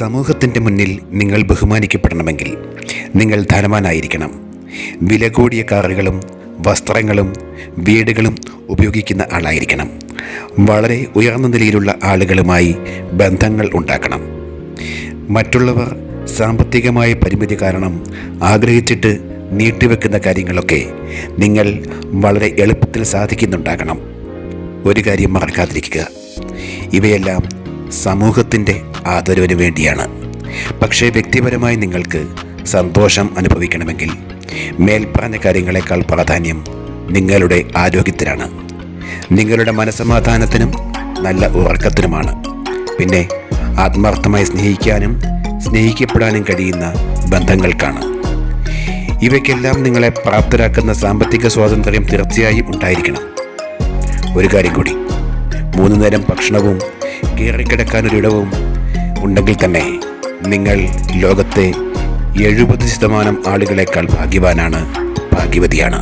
സമൂഹത്തിൻ്റെ മുന്നിൽ നിങ്ങൾ ബഹുമാനിക്കപ്പെടണമെങ്കിൽ നിങ്ങൾ ധനവാനായിരിക്കണം. വില കൂടിയ കാറുകളും വസ്ത്രങ്ങളും വീടുകളും ഉപയോഗിക്കുന്ന ആളായിരിക്കണം. വളരെ ഉയർന്ന നിലയിലുള്ള ആളുകളുമായി ബന്ധങ്ങൾ ഉണ്ടാക്കണം. മറ്റുള്ളവർ സാമ്പത്തികമായ പരിമിതി കാരണം ആഗ്രഹിച്ചിട്ട് നീട്ടിവെക്കുന്ന കാര്യങ്ങളൊക്കെ നിങ്ങൾ വളരെ എളുപ്പത്തിൽ സാധിക്കുന്നുണ്ടാകണം. ഒരു കാര്യം മറക്കാതിരിക്കുക, ഇവയെല്ലാം സമൂഹത്തിൻ്റെ ആദരവിന് വേണ്ടിയാണ്. പക്ഷേ വ്യക്തിപരമായി നിങ്ങൾക്ക് സന്തോഷം അനുഭവിക്കണമെങ്കിൽ മേൽപ്പറഞ്ഞ കാര്യങ്ങളെക്കാൾ പ്രാധാന്യം നിങ്ങളുടെ ആരോഗ്യത്തിനാണ്, നിങ്ങളുടെ മനസ്സമാധാനത്തിനും നല്ല ഉറക്കത്തിനുമാണ്. പിന്നെ ആത്മാർത്ഥമായി സ്നേഹിക്കാനും സ്നേഹിക്കപ്പെടാനും കഴിയുന്ന ബന്ധങ്ങൾക്കാണ്. ഇവയ്ക്കെല്ലാം നിങ്ങളെ പ്രാപ്തരാക്കുന്ന സാമ്പത്തിക സ്വാതന്ത്ര്യം തീർച്ചയായും ഉണ്ടായിരിക്കണം. ഒരു കാര്യം കൂടി, 3 നേരം ഭക്ഷണവും കയറിക്കിടക്കാനൊരിടവും ഉണ്ടെങ്കിൽ തന്നെ നിങ്ങൾ ലോകത്തെ 70% ആളുകളെക്കാൾ ഭാഗ്യവാനാണ്, ഭാഗ്യവതിയാണ്.